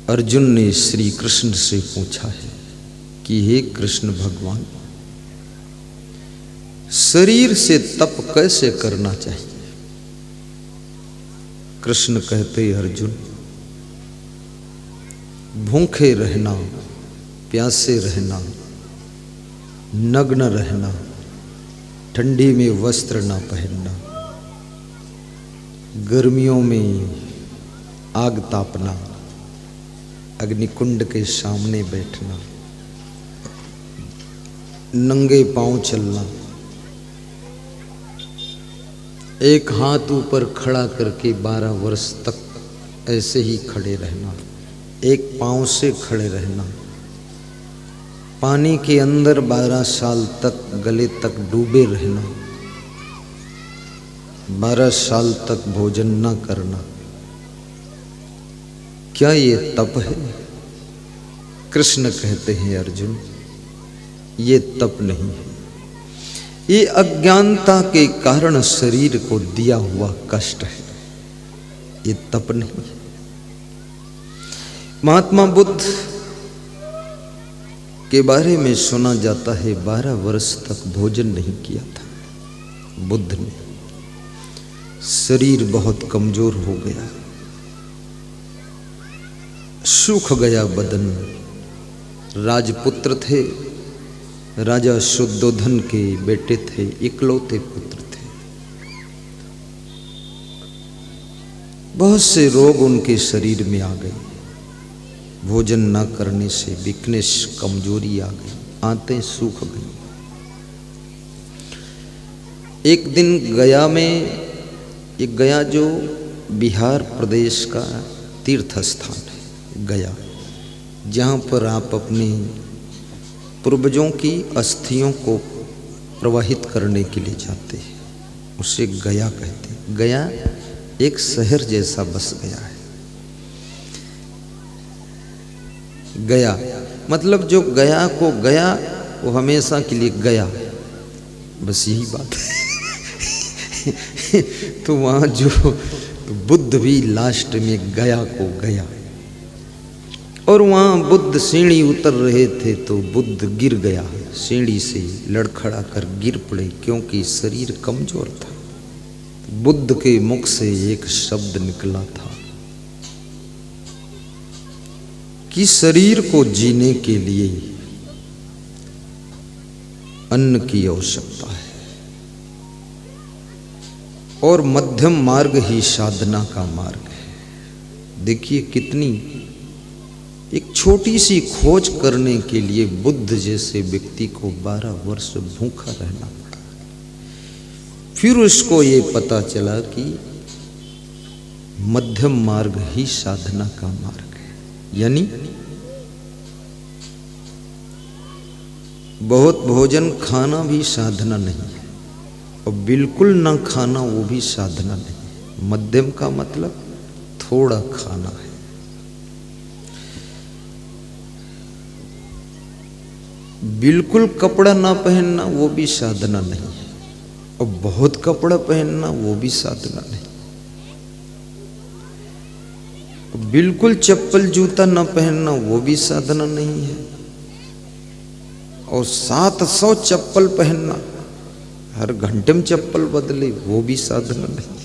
अर्जुन ने श्री कृष्ण से पूछा है कि हे कृष्ण भगवान, शरीर से तप कैसे करना चाहिए? कृष्ण कहते, अर्जुन, भूखे रहना, प्यासे रहना, नग्न रहना, ठंडी में वस्त्र ना पहनना, गर्मियों में आग तापना, अग्निकुंड के सामने बैठना, नंगे पांव चलना, एक हाथ ऊपर खड़ा करके 12 वर्ष तक ऐसे ही खड़े रहना, एक पांव से खड़े रहना, पानी के अंदर 12 साल तक गले तक डूबे रहना, 12 साल तक भोजन न करना, क्या ये तप है? कृष्ण कहते हैं, अर्जुन, ये तप नहीं है, ये अज्ञानता के कारण शरीर को दिया हुआ कष्ट है, ये तप नहीं है। महात्मा बुद्ध के बारे में सुना जाता है 12 वर्ष तक भोजन नहीं किया था बुद्ध ने। शरीर बहुत कमजोर हो गया, सूख गया बदन। राजपुत्र थे, राजा शुद्धोधन के बेटे थे, इकलौते पुत्र थे। बहुत से रोग उनके शरीर में आ गए, भोजन न करने से वीकनेस, कमजोरी आ गई, आंतें सूख गई। एक दिन गया में, एक गया जो बिहार प्रदेश का तीर्थ स्थान है, गया, जहाँ पर आप अपने पूर्वजों की अस्थियों को प्रवाहित करने के लिए जाते हैं, उसे गया कहते हैं। गया एक शहर जैसा बस गया है। गया मतलब जो गया को गया, वो हमेशा के लिए गया, बस यही बात है। तो वहाँ जो बुद्ध भी लास्ट में गया को गया, और वहाँ बुद्ध सीढ़ी उतर रहे थे तो बुद्ध गिर गया, सीढ़ी से लड़खड़ा कर गिर पड़े, क्योंकि शरीर कमजोर था। बुद्ध के मुख से एक शब्द निकला था कि शरीर को जीने के लिए अन्न की आवश्यकता है, और मध्यम मार्ग ही साधना का मार्ग है। देखिए कितनी एक छोटी सी खोज करने के लिए बुद्ध जैसे व्यक्ति को 12 वर्ष भूखा रहना पड़ा। फिर उसको ये पता चला कि मध्यम मार्ग ही साधना का मार्ग है, यानी बहुत भोजन खाना भी साधना नहीं है, और बिल्कुल ना खाना वो भी साधना नहीं है। मध्यम का मतलब थोड़ा खाना है। बिल्कुल कपड़ा ना पहनना वो भी साधना नहीं है, और बहुत कपड़ा पहनना वो भी साधना नहीं। बिल्कुल चप्पल जूता ना पहनना वो भी साधना नहीं है, और 700 चप्पल पहनना, हर घंटे में चप्पल बदले, वो भी साधना नहीं।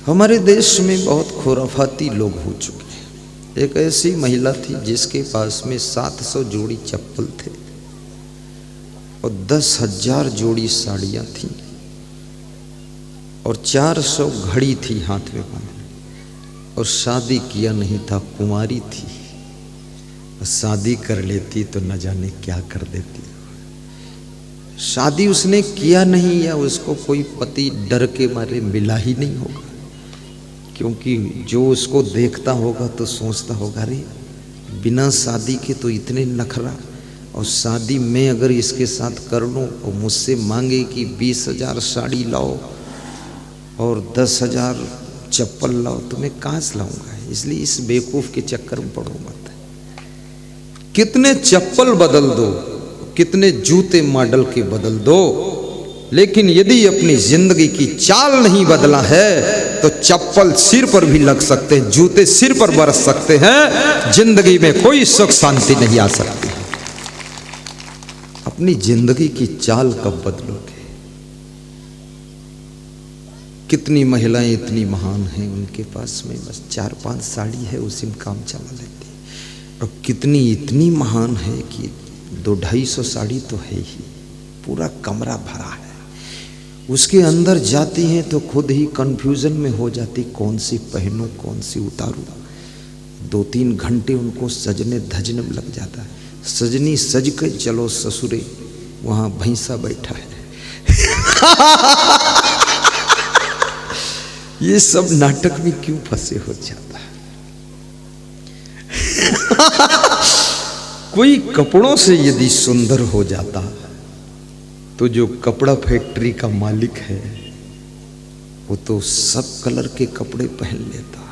हमारे देश में बहुत खुराफाती लोग हो चुके हैं। एक ऐसी महिला थी जिसके पास में 700 जोड़ी चप्पल थे, और 10,000 जोड़ी साड़ियाँ थीं, और 400 घड़ी थी हाथ में बांधी, और शादी किया नहीं था, कुंवारी थी। शादी कर लेती तो न जाने क्या कर देती। शादी उसने किया नहीं, या उसको कोई पति डर के मारे मिला ही नहीं होगा, क्योंकि जो उसको देखता होगा तो सोचता होगा, अरे बिना शादी के तो इतने नखरा, और शादी में अगर इसके साथ कर लूँ और मुझसे मांगे कि 20,000 साड़ी लाओ और 10,000 चप्पल लाओ, तो मैं कहाँ से लाऊंगा? इसलिए इस बेवकूफ़ के चक्कर में पड़ो मत। कितने चप्पल बदल दो, कितने जूते मॉडल के बदल दो, लेकिन यदि अपनी जिंदगी की चाल नहीं बदला है तो चप्पल सिर पर भी लग सकते हैं, जूते सिर पर बरस सकते हैं, जिंदगी में कोई सुख शांति नहीं आ सकती। अपनी जिंदगी की चाल कब बदलोगे? कितनी महिलाएं इतनी महान हैं, उनके पास में बस 4-5 साड़ी है, उसी में काम चला लेती है। और कितनी इतनी महान है कि 200-250 साड़ी तो है ही, पूरा कमरा भरा है। उसके अंदर जाती हैं तो खुद ही कंफ्यूजन में हो जाती, कौन सी पहनूं कौन सी उतारूं। 2-3 घंटे उनको सजने धजने में लग जाता है। सजनी सज के चलो ससुरे, वहां भैंसा बैठा है। ये सब नाटक में क्यों फंसे हो जाता है? कोई कपड़ों से यदि सुंदर हो जाता तो जो कपड़ा फैक्ट्री का मालिक है वो तो सब कलर के कपड़े पहन लेता।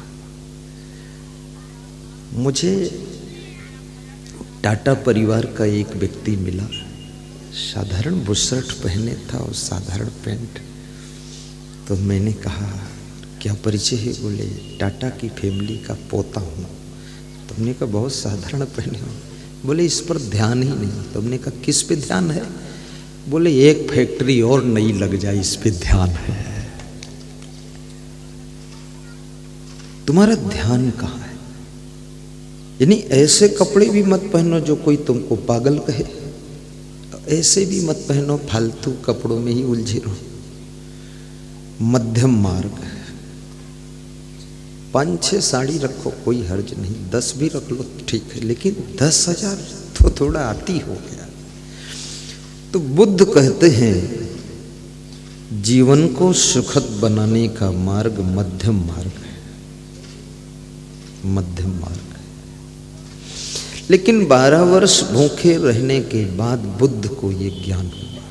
मुझे टाटा परिवार का एक व्यक्ति मिला, साधारण बुशर्ट पहने था और साधारण पैंट। तो मैंने कहा क्या परिचय है? बोले टाटा की फैमिली का पोता हूँ। तुमने कहा बहुत साधारण पहने हो। बोले इस पर ध्यान ही नहीं। तुमने कहा किस पे ध्यान है? बोले एक फैक्ट्री और नई लग जाए इस पे ध्यान है। तुम्हारा ध्यान कहाँ है? यानी ऐसे कपड़े भी मत पहनो जो कोई तुमको पागल कहे, ऐसे भी मत पहनो फालतू कपड़ों में ही उलझे रहो। मध्यम मार्ग है। 5-6 साड़ी रखो, कोई हर्ज नहीं, 10 भी रख लो ठीक है, लेकिन 10,000 तो थोड़ा अति हो गया। तो बुद्ध कहते हैं जीवन को सुखद बनाने का मार्ग मध्यम मार्ग है, मध्यम मार्ग है। लेकिन 12 वर्ष भूखे रहने के बाद बुद्ध को ये ज्ञान हुआ।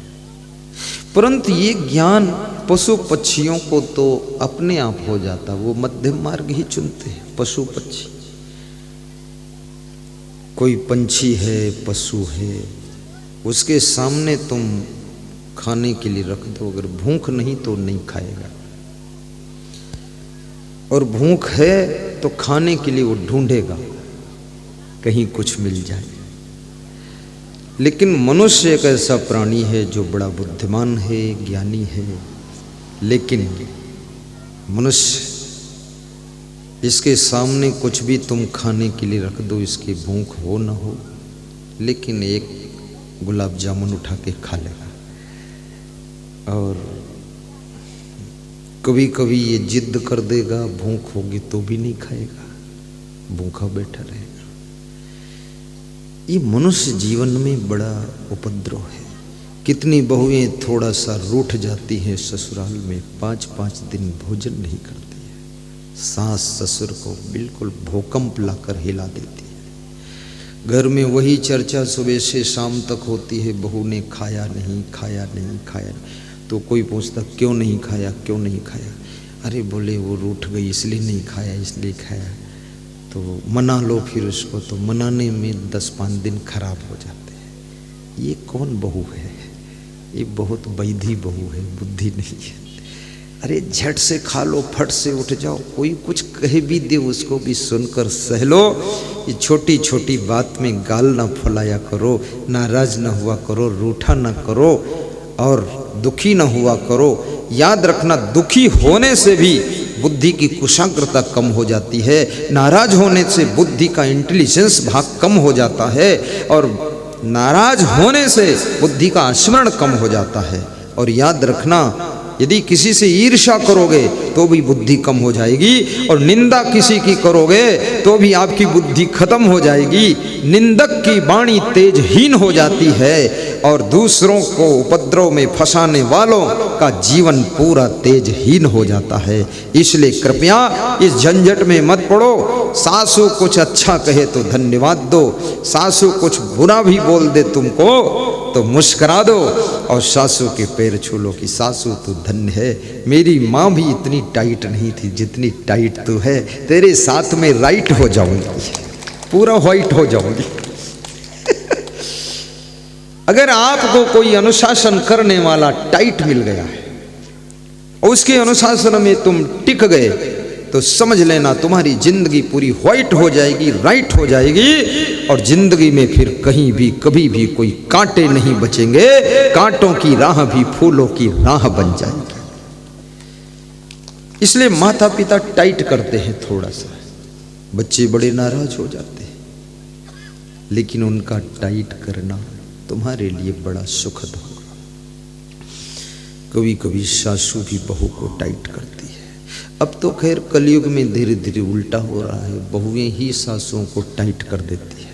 परंतु ये ज्ञान पशु पक्षियों को तो अपने आप हो जाता, वो मध्यम मार्ग ही चुनते हैं। पशु पक्षी, कोई पंछी है पशु है, उसके सामने तुम खाने के लिए रख दो, अगर भूख नहीं तो नहीं खाएगा, और भूख है तो खाने के लिए वो ढूंढेगा कहीं कुछ मिल जाए। लेकिन मनुष्य एक ऐसा प्राणी है जो बड़ा बुद्धिमान है, ज्ञानी है, लेकिन मनुष्य इसके सामने कुछ भी तुम खाने के लिए रख दो, इसकी भूख हो न हो, लेकिन एक गुलाब जामुन उठा के खा लेगा। और कभी कभी ये जिद कर देगा, भूख होगी तो भी नहीं खाएगा, भूखा बैठा रहेगा। ये मनुष्य जीवन में बड़ा उपद्रव है। कितनी बहुएं थोड़ा सा रूठ जाती हैं ससुराल में, 5-5 दिन भोजन नहीं करती है। सास ससुर को बिल्कुल भूकंप लाकर हिला देती है। घर में वही चर्चा सुबह से शाम तक होती है, बहू ने खाया नहीं खाया नहीं खाया नहीं। तो कोई पूछता क्यों नहीं खाया, क्यों नहीं खाया? अरे बोले वो रूठ गई इसलिए नहीं खाया, इसलिए खाया। तो मना लो फिर उसको, तो मनाने में 10-5 दिन खराब हो जाते हैं। ये कौन बहू है? ये बहुत वैधी बहू है, बुद्धि नहीं है। अरे झट से खा लो, फट से उठ जाओ, कोई कुछ कहे भी दे उसको भी सुनकर सह लो। ये छोटी छोटी बात में गाल ना फुलाया करो, नाराज ना हुआ करो, रूठा ना करो और दुखी ना हुआ करो। याद रखना, दुखी होने से भी बुद्धि की कुशाग्रता कम हो जाती है, नाराज होने से बुद्धि का इंटेलिजेंस भाग कम हो जाता है, और नाराज होने से बुद्धि का स्मरण कम हो जाता है। और याद रखना, यदि किसी से ईर्ष्या करोगे तो भी बुद्धि कम हो जाएगी, और निंदा किसी की करोगे तो भी आपकी बुद्धि खत्म हो जाएगी। निंदक की वाणी तेजहीन हो जाती है, और दूसरों को उपद्रव में फंसाने वालों का जीवन पूरा तेजहीन हो जाता है। इसलिए कृपया इस झंझट में मत पड़ो। सासू कुछ अच्छा कहे तो धन्यवाद दो, सासू कुछ बुरा भी बोल दे तुमको तो मुस्करा दो, और सासू के पैर छू लो कि सासू तू धन्य है। मेरी माँ भी इतनी टाइट नहीं थी जितनी टाइट तू है, तेरे साथ में राइट हो जाऊंगी, पूरा व्हाइट हो जाऊंगी। अगर आपको कोई अनुशासन करने वाला टाइट मिल गया है और उसके अनुशासन में तुम टिक गए तो समझ लेना तुम्हारी जिंदगी पूरी व्हाइट हो जाएगी, राइट हो जाएगी, और जिंदगी में फिर कहीं भी कभी भी कोई कांटे नहीं बचेंगे। कांटों की राह भी फूलों की राह बन जाएगी। इसलिए माता पिता टाइट करते हैं थोड़ा सा, बच्चे बड़े नाराज हो जाते हैं, लेकिन उनका टाइट करना तुम्हारे लिए बड़ा सुखद होगा। कभी कभी सासू भी बहू को टाइट करती है। अब तो खैर कलयुग में धीरे धीरे उल्टा हो रहा है, बहुएं ही सासुओं को टाइट कर देती है।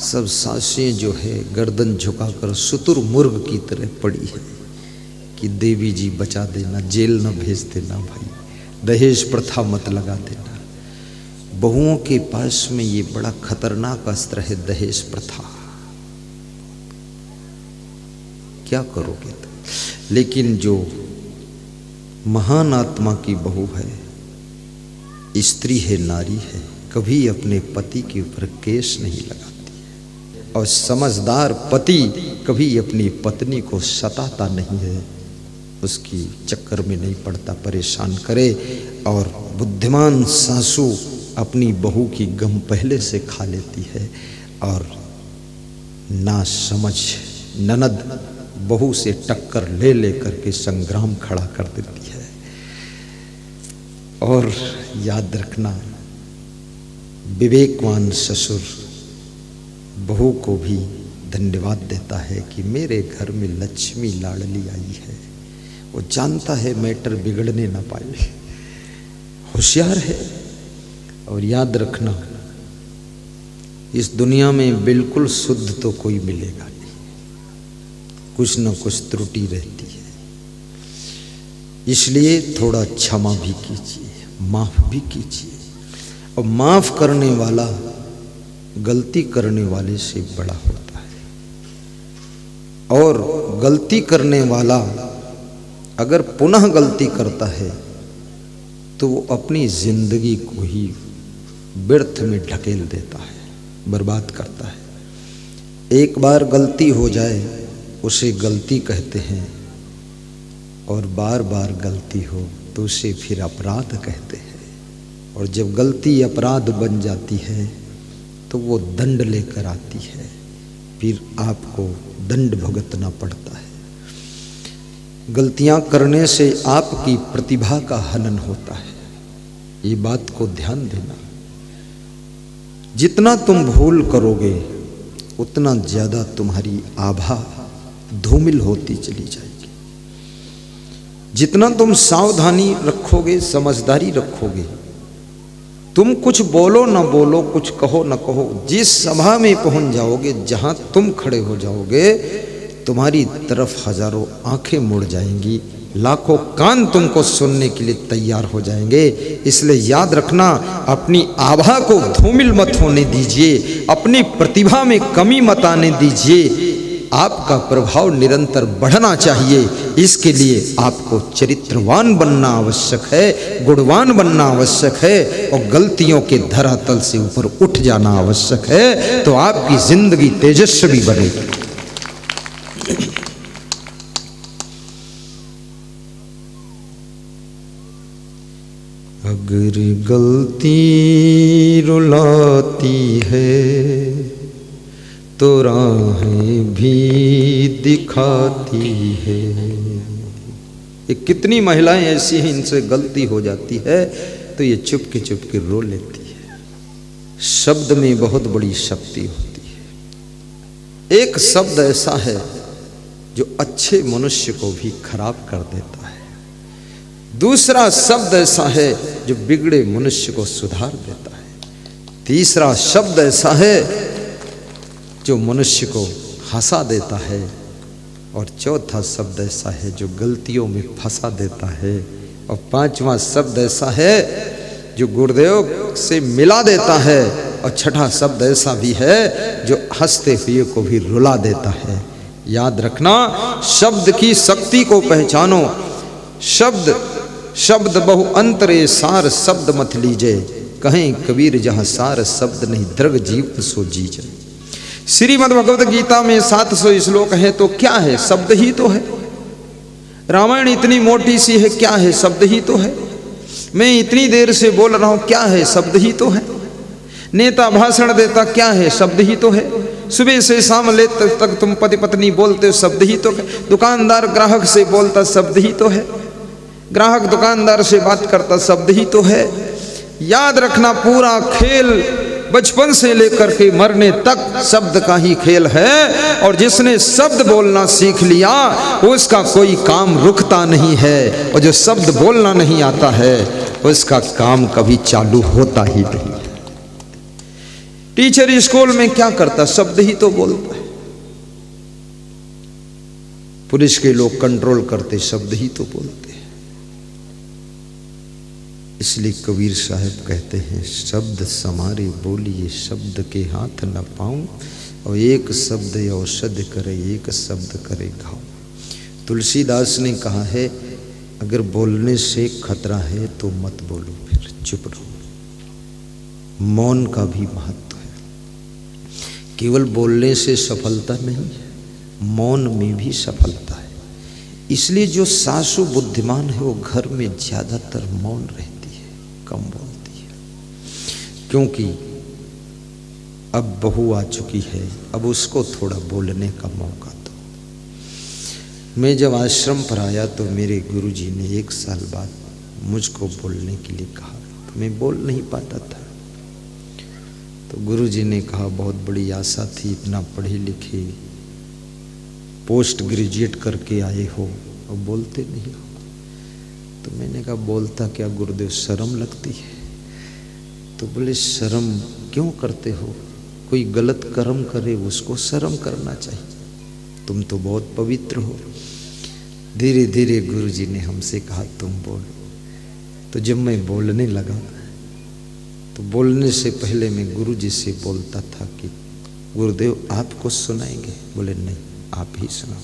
सब सासें जो है गर्दन झुकाकर सुतुर मुर्ग की तरह पड़ी है कि देवी जी बचा देना, जेल न भेज देना भाई, दहेज प्रथा मत लगा देना। बहुओं के पास में ये बड़ा खतरनाक अस्त्र है दहेज प्रथा। क्या करोगे तो? लेकिन जो महान आत्मा की बहू है, स्त्री है, नारी है, कभी अपने पति के ऊपर केस नहीं लगाती है। और समझदार पति कभी अपनी पत्नी को सताता नहीं है, उसकी चक्कर में नहीं पड़ता, परेशान करे। और बुद्धिमान सासू अपनी बहू की गम पहले से खा लेती है, और ना समझ ननद बहू से टक्कर ले लेकर के संग्राम खड़ा कर देती है। और याद रखना, विवेकवान ससुर बहू को भी धन्यवाद देता है कि मेरे घर में लक्ष्मी लाडली आई है। वो जानता है मैटर बिगड़ने ना पाए, होशियार है। और याद रखना, इस दुनिया में बिल्कुल शुद्ध तो कोई मिलेगा नहीं, कुछ न कुछ त्रुटि रहती है। इसलिए थोड़ा क्षमा भी कीजिए, माफ भी कीजिए। और माफ करने वाला गलती करने वाले से बड़ा होता है। और गलती करने वाला अगर पुनः गलती करता है तो वो अपनी जिंदगी को ही व्यर्थ में ढकेल देता है, बर्बाद करता है। एक बार गलती हो जाए उसे गलती कहते हैं, और बार बार गलती हो तो उसे फिर अपराध कहते हैं। और जब गलती अपराध बन जाती है तो वो दंड लेकर आती है, फिर आपको दंड भुगतना पड़ता है। गलतियां करने से आपकी प्रतिभा का हनन होता है, ये बात को ध्यान देना। जितना तुम भूल करोगे उतना ज्यादा तुम्हारी आभा धूमिल होती चली जाएगी। जितना तुम सावधानी रखोगे, समझदारी रखोगे, तुम कुछ बोलो ना बोलो, कुछ कहो ना कहो, जिस सभा में पहुंच जाओगे, जहां तुम खड़े हो जाओगे, तुम्हारी तरफ हजारों आंखें मुड़ जाएंगी, लाखों कान तुमको सुनने के लिए तैयार हो जाएंगे। इसलिए याद रखना, अपनी आभा को धूमिल मत होने दीजिए, अपनी प्रतिभा में कमी मत आने दीजिए। आपका प्रभाव निरंतर बढ़ना चाहिए। इसके लिए आपको चरित्रवान बनना आवश्यक है, गुणवान बनना आवश्यक है, और गलतियों के धरातल से ऊपर उठ जाना आवश्यक है। तो आपकी जिंदगी तेजस्वी बनेगी। अगर गलती रुलाती है तो राहें भी दिखाती है। ये कितनी महिलाएं ऐसी हैं, इनसे गलती हो जाती है तो ये चुपके रो लेती है। शब्द में बहुत बड़ी शक्ति होती है। एक शब्द ऐसा है जो अच्छे मनुष्य को भी खराब कर देता है। दूसरा शब्द ऐसा है जो बिगड़े मनुष्य को सुधार देता है। तीसरा शब्द ऐसा है जो मनुष्य को हंसा देता है। और चौथा शब्द ऐसा है जो गलतियों में फंसा देता है। और पांचवा शब्द ऐसा है जो गुरुदेव से मिला देता है। और छठा शब्द ऐसा भी है जो हंसते हुए को भी रुला देता है। याद रखना, शब्द की शक्ति को पहचानो। शब्द बहु अंतरे सार शब्द मत लीजे, कहें कबीर जहां सार शब्द नहीं दृग जीव सो जीजे। श्रीमद् भगवत गीता में 700 श्लोक हैं, तो क्या है? शब्द ही तो है। रामायण इतनी मोटी सी है, क्या है? शब्द ही तो है। मैं इतनी देर से बोल रहा हूं, क्या है? शब्द ही तो है। नेता भाषण देता, क्या है? शब्द ही तो है। सुबह से शाम लेते तक तुम पति पत्नी बोलते हो, शब्द ही तो है। दुकानदार ग्राहक से बोलता, शब्द ही तो है। ग्राहक दुकानदार से बात करता, शब्द ही तो है। याद रखना, पूरा खेल बचपन से लेकर के मरने तक शब्द का ही खेल है। और जिसने शब्द बोलना सीख लिया उसका कोई काम रुकता नहीं है, और जो शब्द बोलना नहीं आता है उसका काम कभी चालू होता ही नहीं। टीचर स्कूल में क्या करता? शब्द ही तो बोलता है। पुलिस के लोग कंट्रोल करते, शब्द ही तो बोलते हैं। इसलिए कबीर साहब कहते हैं, शब्द समारे बोलिए, शब्द के हाथ न पाऊं, और एक शब्द औषध करे, एक शब्द करे घाव। तुलसीदास ने कहा है, अगर बोलने से खतरा है तो मत बोलो, फिर चुप रहो। मौन का भी महत्व है। केवल बोलने से सफलता नहीं है, मौन में भी सफलता है। इसलिए जो सासु बुद्धिमान है वो घर में ज्यादातर मौन रहती है, कम बोलती है। क्योंकि अब बहू आ चुकी है, अब उसको थोड़ा बोलने का मौका दो। मैं जब आश्रम पर आया तो मेरे गुरुजी ने 1 साल बाद मुझको बोलने के लिए कहा, तो मैं बोल नहीं पाता था। तो गुरुजी ने कहा, बहुत बड़ी आशा थी, इतना पढ़े लिखे, पोस्ट ग्रेजुएट करके आए हो और बोलते नहीं हो। तो मैंने कहा, बोलता क्या गुरुदेव, शर्म लगती है। तो बोले, शर्म क्यों करते हो? कोई गलत कर्म करे उसको शर्म करना चाहिए, तुम तो बहुत पवित्र हो। धीरे धीरे गुरुजी ने हमसे कहा, तुम बोलो। तो जब मैं बोलने लगा तो बोलने से पहले मैं गुरुजी से बोलता था कि गुरुदेव आपको सुनाएंगे। बोले नहीं, आप ही सुनाओ।